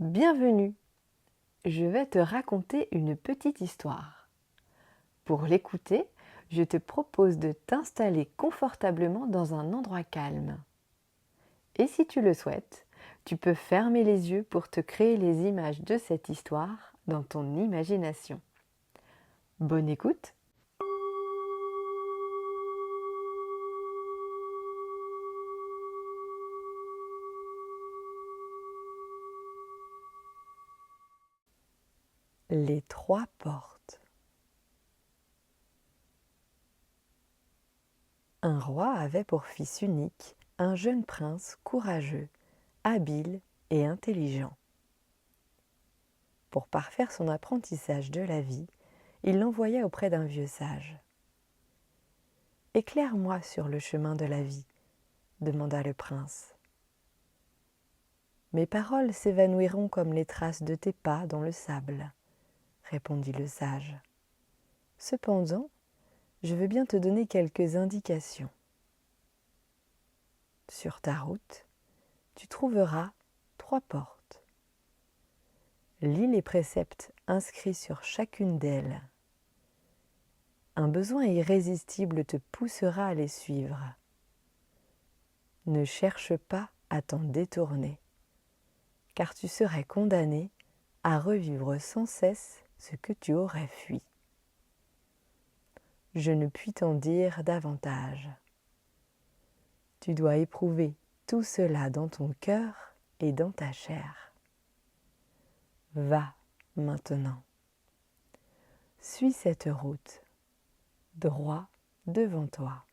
Bienvenue, je vais te raconter une petite histoire. Pour l'écouter, je te propose de t'installer confortablement dans un endroit calme. Et si tu le souhaites, tu peux fermer les yeux pour te créer les images de cette histoire dans ton imagination. Bonne écoute! Les trois portes. Un roi avait pour fils unique un jeune prince courageux, habile et intelligent. Pour parfaire son apprentissage de la vie, il l'envoya auprès d'un vieux sage. « Éclaire-moi sur le chemin de la vie », demanda le prince. « Mes paroles s'évanouiront comme les traces de tes pas dans le sable, » répondit le sage. « Cependant, je veux bien te donner quelques indications. Sur ta route, tu trouveras 3 portes. Lis les préceptes inscrits sur chacune d'elles. Un besoin irrésistible te poussera à les suivre. Ne cherche pas à t'en détourner, car tu serais condamné à revivre sans cesse ce que tu aurais fui. Je ne puis t'en dire davantage. Tu dois éprouver tout cela dans ton cœur et dans ta chair. Va maintenant. Suis cette route, droit devant toi. »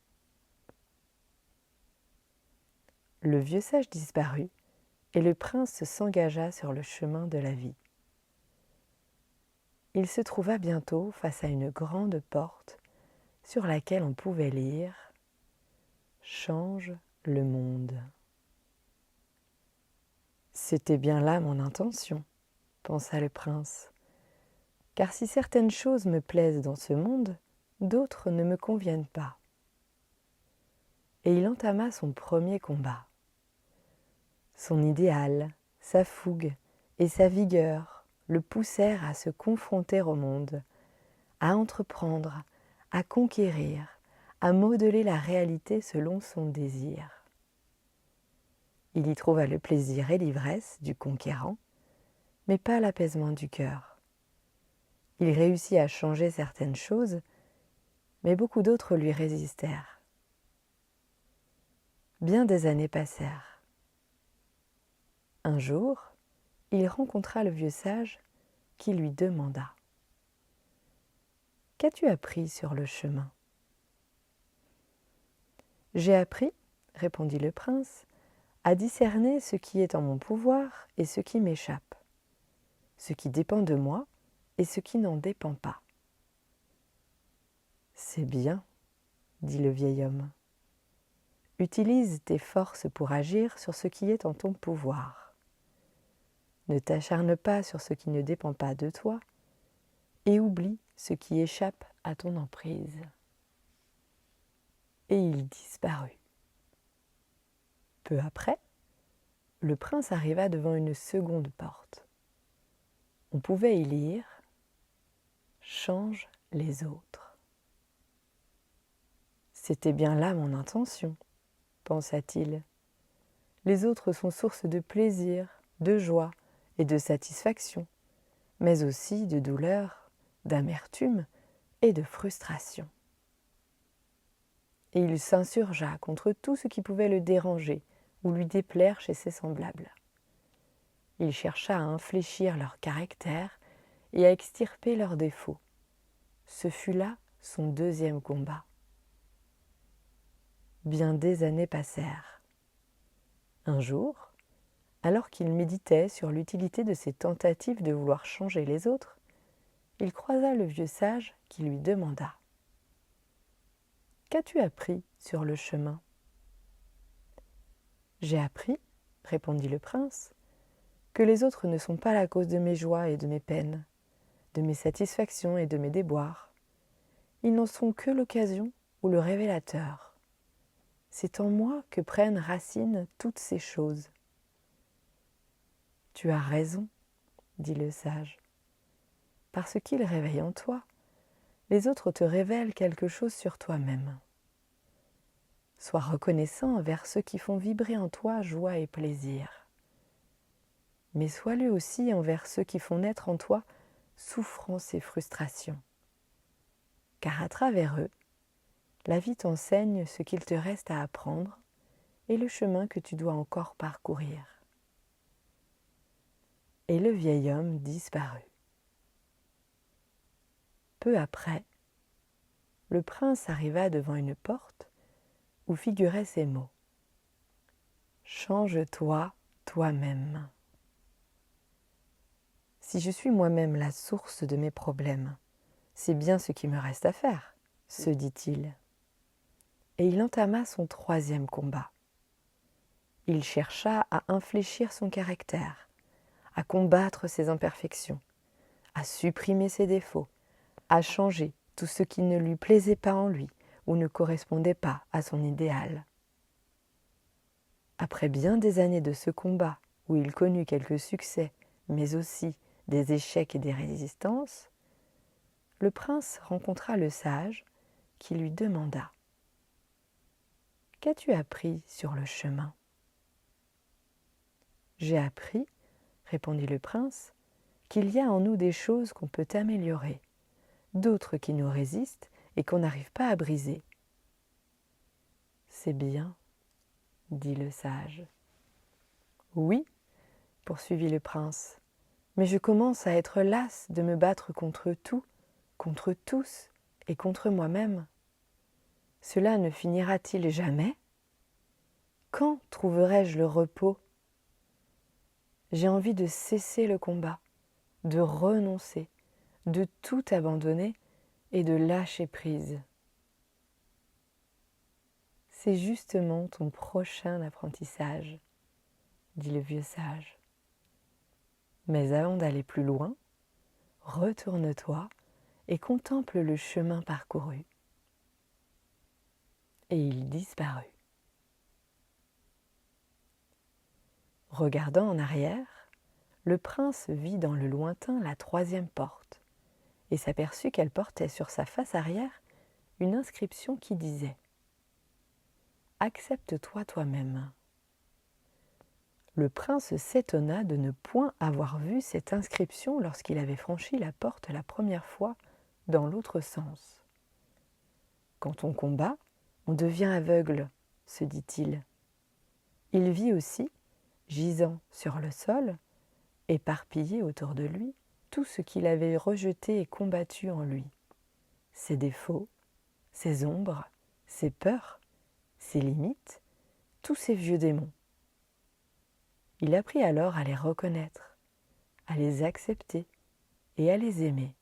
Le vieux sage disparut et le prince s'engagea sur le chemin de la vie. Il se trouva bientôt face à une grande porte sur laquelle on pouvait lire « Change le monde ». C'était bien là mon intention, pensa le prince, car si certaines choses me plaisent dans ce monde, d'autres ne me conviennent pas. Et il entama son premier combat. Son idéal, sa fougue et sa vigueur le poussèrent à se confronter au monde, à entreprendre, à conquérir, à modeler la réalité selon son désir. Il y trouva le plaisir et l'ivresse du conquérant, mais pas l'apaisement du cœur. Il réussit à changer certaines choses, mais beaucoup d'autres lui résistèrent. Bien des années passèrent. Un jour, il rencontra le vieux sage qui lui demanda « Qu'as-tu appris sur le chemin ?»« J'ai appris, » répondit le prince, « à discerner ce qui est en mon pouvoir et ce qui m'échappe, ce qui dépend de moi et ce qui n'en dépend pas. » « C'est bien, » dit le vieil homme. « Utilise tes forces pour agir sur ce qui est en ton pouvoir. Ne t'acharne pas sur ce qui ne dépend pas de toi et oublie ce qui échappe à ton emprise. » Et il disparut. Peu après, le prince arriva devant une seconde porte. On pouvait y lire « Change les autres ». C'était bien là mon intention, pensa-t-il. Les autres sont source de plaisir, de joie et de satisfaction, mais aussi de douleur, d'amertume et de frustration. Et il s'insurgea contre tout ce qui pouvait le déranger ou lui déplaire chez ses semblables. Il chercha à infléchir leur caractère et à extirper leurs défauts. Ce fut là son deuxième combat. Bien des années passèrent. Un jour, alors qu'il méditait sur l'utilité de ses tentatives de vouloir changer les autres, il croisa le vieux sage qui lui demanda « Qu'as-tu appris sur le chemin ?»« J'ai appris, » répondit le prince, « que les autres ne sont pas la cause de mes joies et de mes peines, de mes satisfactions et de mes déboires. Ils n'en sont que l'occasion ou le révélateur. C'est en moi que prennent racine toutes ces choses. » « Tu as raison, » dit le sage, parce qu'ils réveillent en toi, les autres te révèlent quelque chose sur toi-même. Sois reconnaissant envers ceux qui font vibrer en toi joie et plaisir. Mais sois-le aussi envers ceux qui font naître en toi souffrance et frustration. Car à travers eux, la vie t'enseigne ce qu'il te reste à apprendre et le chemin que tu dois encore parcourir. Et le vieil homme disparut. Peu après, le prince arriva devant une porte où figuraient ces mots. Change-toi toi-même. Si je suis moi-même la source de mes problèmes, c'est bien ce qui me reste à faire, se dit-il. Et il entama son troisième combat. Il chercha à infléchir son caractère, à combattre ses imperfections, à supprimer ses défauts, à changer tout ce qui ne lui plaisait pas en lui ou ne correspondait pas à son idéal. Après bien des années de ce combat, où il connut quelques succès, mais aussi des échecs et des résistances, le prince rencontra le sage qui lui demanda « Qu'as-tu appris sur le chemin ?»« J'ai appris, répondit le prince, qu'il y a en nous des choses qu'on peut améliorer, d'autres qui nous résistent et qu'on n'arrive pas à briser. »« C'est bien, dit le sage. »« Oui, poursuivit le prince, mais je commence à être lasse de me battre contre tout, contre tous et contre moi-même. Cela ne finira-t-il jamais ? Quand trouverai-je le repos ? J'ai envie de cesser le combat, de renoncer, de tout abandonner et de lâcher prise. C'est justement ton prochain apprentissage, dit le vieux sage. Mais avant d'aller plus loin, retourne-toi et contemple le chemin parcouru. Et il disparut. Regardant en arrière, le prince vit dans le lointain la troisième porte et s'aperçut qu'elle portait sur sa face arrière une inscription qui disait « Accepte-toi toi-même ». Le prince s'étonna de ne point avoir vu cette inscription lorsqu'il avait franchi la porte la première fois dans l'autre sens. Quand on combat, on devient aveugle, se dit-il. Il vit aussi, gisant sur le sol, éparpillé autour de lui, tout ce qu'il avait rejeté et combattu en lui. Ses défauts, ses ombres, ses peurs, ses limites, tous ses vieux démons. Il apprit alors à les reconnaître, à les accepter et à les aimer.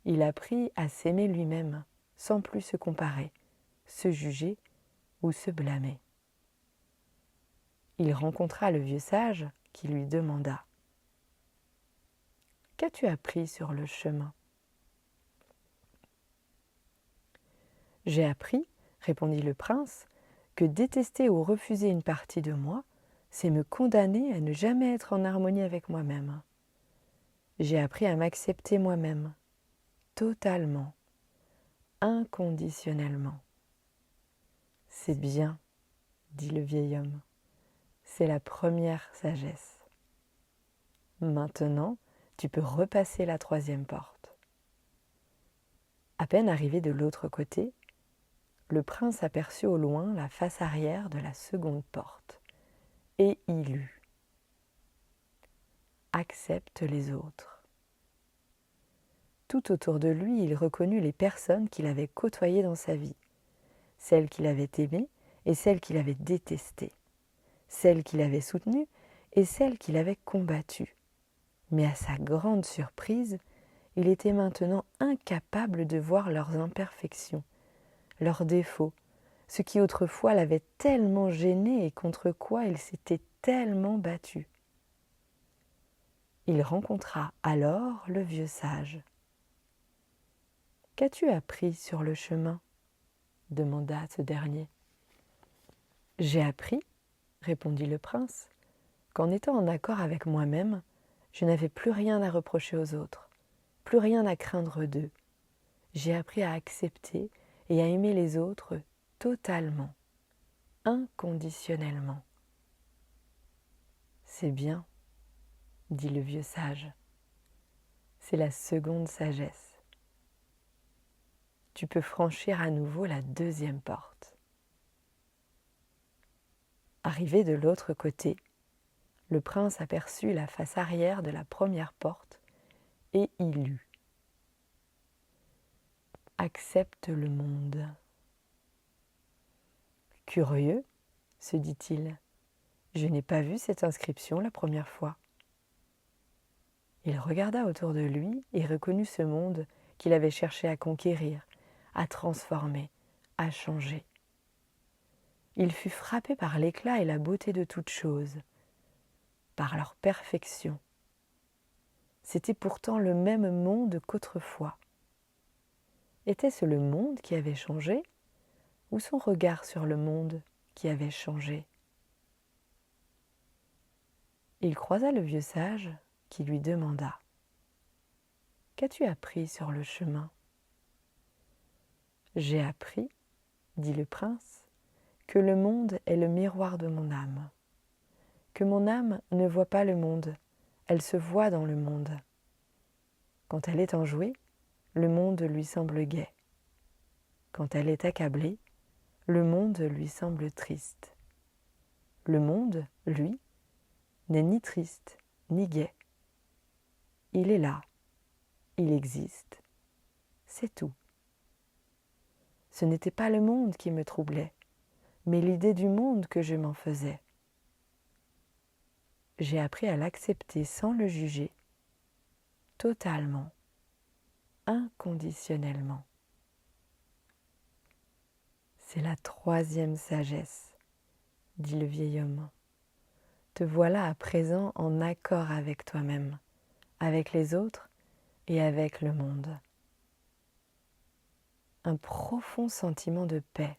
Il apprit à s'aimer lui-même, sans plus se comparer, se juger ou se blâmer. Il rencontra le vieux sage qui lui demanda « Qu'as-tu appris sur le chemin ?»« J'ai appris, répondit le prince, que détester ou refuser une partie de moi, c'est me condamner à ne jamais être en harmonie avec moi-même. J'ai appris à m'accepter moi-même, totalement, inconditionnellement. C'est bien, dit le vieil homme, c'est la première sagesse. Maintenant, tu peux repasser la troisième porte. À peine arrivé de l'autre côté, le prince aperçut au loin la face arrière de la seconde porte et y lut « Accepte les autres ». Tout autour de lui, il reconnut les personnes qu'il avait côtoyées dans sa vie, celles qu'il avait aimées et celles qu'il avait détestées, celles qu'il avait soutenues et celles qu'il avait combattues. Mais à sa grande surprise, il était maintenant incapable de voir leurs imperfections, leurs défauts, ce qui autrefois l'avait tellement gêné et contre quoi il s'était tellement battu. Il rencontra alors le vieux sage. « Qu'as-tu appris sur le chemin ?» demanda ce dernier. « J'ai appris, répondit le prince, qu'en étant en accord avec moi-même, Je n'avais plus rien à reprocher aux autres, plus rien à craindre d'eux. J'ai appris à accepter et à aimer les autres totalement, inconditionnellement. C'est bien, dit le vieux sage. C'est la seconde sagesse. Tu peux franchir à nouveau la deuxième porte. Arrivé de l'autre côté, le prince aperçut la face arrière de la première porte et y lut. Accepte le monde. Curieux, se dit-il, je n'ai pas vu cette inscription la première fois. Il regarda autour de lui et reconnut ce monde qu'il avait cherché à conquérir, à transformer, à changer. Il fut frappé par l'éclat et la beauté de toutes choses, par leur perfection. C'était pourtant le même monde qu'autrefois. Était-ce le monde qui avait changé ou son regard sur le monde qui avait changé? Il croisa le vieux sage qui lui demanda « Qu'as-tu appris sur le chemin ?»« J'ai appris, dit le prince, que le monde est le miroir de mon âme, que mon âme ne voit pas le monde, elle se voit dans le monde. Quand elle est enjouée, le monde lui semble gai. Quand elle est accablée, le monde lui semble triste. Le monde, lui, n'est ni triste, ni gai. Il est là, il existe, c'est tout. Ce n'était pas le monde qui me troublait, mais l'idée du monde que je m'en faisais. J'ai appris à l'accepter sans le juger, totalement, inconditionnellement. C'est la troisième sagesse, dit le vieil homme. Te voilà à présent en accord avec toi-même, avec les autres et avec le monde. Un profond sentiment de paix,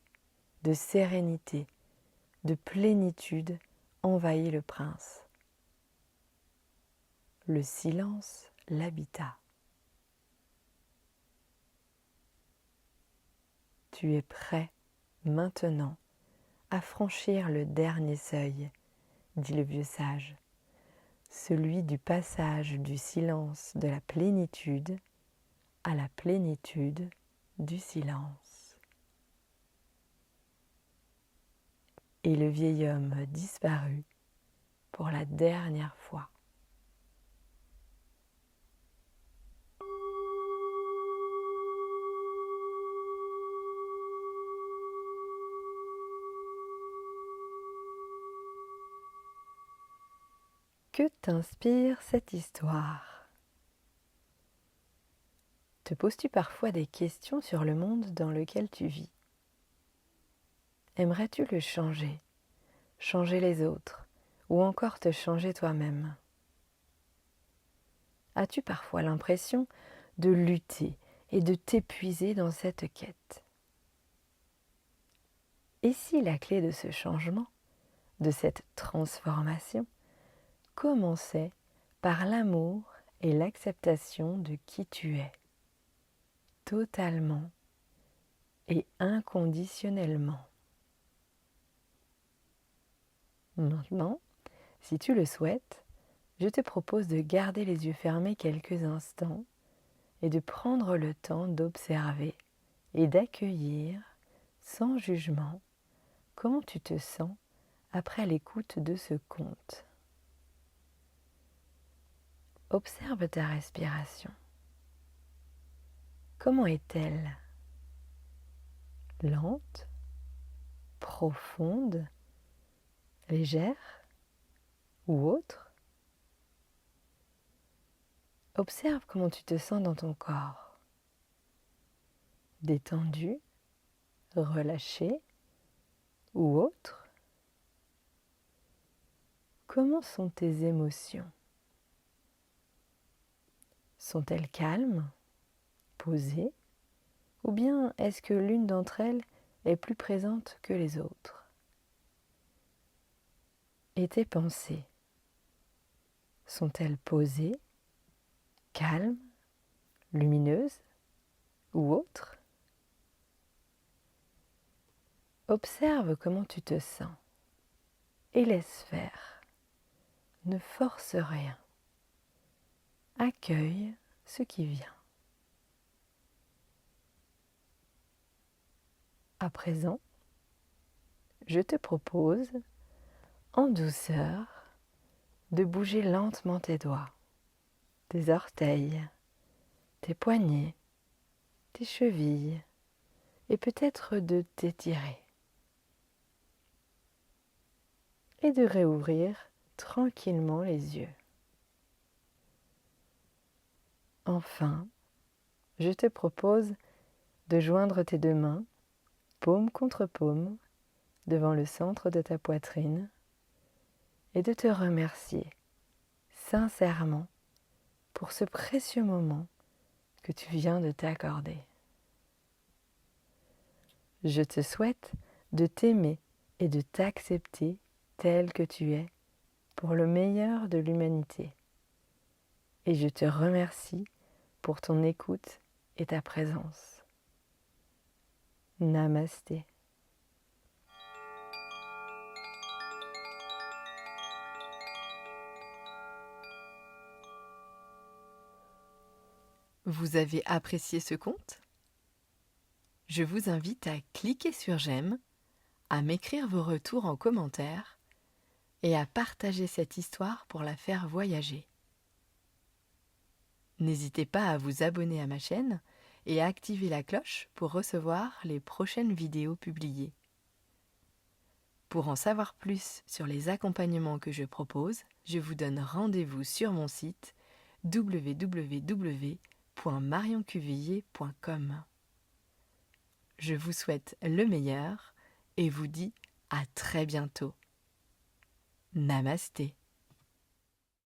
de sérénité, de plénitude envahit le prince. Le silence l'habita. Tu es prêt, maintenant, à franchir le dernier seuil, dit le vieux sage, celui du passage du silence de la plénitude à la plénitude du silence. Et le vieil homme disparut pour la dernière fois. Que t'inspire cette histoire? Te poses-tu parfois des questions sur le monde dans lequel tu vis? Aimerais-tu le changer, changer les autres, ou encore te changer toi-même? As-tu parfois l'impression de lutter et de t'épuiser dans cette quête? Et si la clé de ce changement, de cette transformation, commençait par l'amour et l'acceptation de qui tu es, totalement et inconditionnellement? Maintenant, si tu le souhaites, je te propose de garder les yeux fermés quelques instants et de prendre le temps d'observer et d'accueillir, sans jugement, comment tu te sens après l'écoute de ce conte. Observe ta respiration. Comment est-elle? Lente, profonde, légère ou autre? Observe comment tu te sens dans ton corps. Détendu, relâché ou autre? Comment sont tes émotions? Sont-elles calmes, posées, ou bien est-ce que l'une d'entre elles est plus présente que les autres? Et tes pensées? Sont-elles posées, calmes, lumineuses ou autres? Observe comment tu te sens et laisse faire. Ne force rien. Accueille ce qui vient. À présent, je te propose, en douceur, de bouger lentement tes doigts, tes orteils, tes poignets, tes chevilles et peut-être de t'étirer. Et de réouvrir tranquillement les yeux. Enfin, je te propose de joindre tes deux mains, paume contre paume, devant le centre de ta poitrine et de te remercier sincèrement pour ce précieux moment que tu viens de t'accorder. Je te souhaite de t'aimer et de t'accepter tel que tu es pour le meilleur de l'humanité. Et je te remercie pour ton écoute et ta présence. Namasté. Vous avez apprécié ce conte ? Je vous invite à cliquer sur j'aime, à m'écrire vos retours en commentaire et à partager cette histoire pour la faire voyager. N'hésitez pas à vous abonner à ma chaîne et à activer la cloche pour recevoir les prochaines vidéos publiées. Pour en savoir plus sur les accompagnements que je propose, je vous donne rendez-vous sur mon site www.marioncuvillier.com. Je vous souhaite le meilleur et vous dis à très bientôt. Namasté.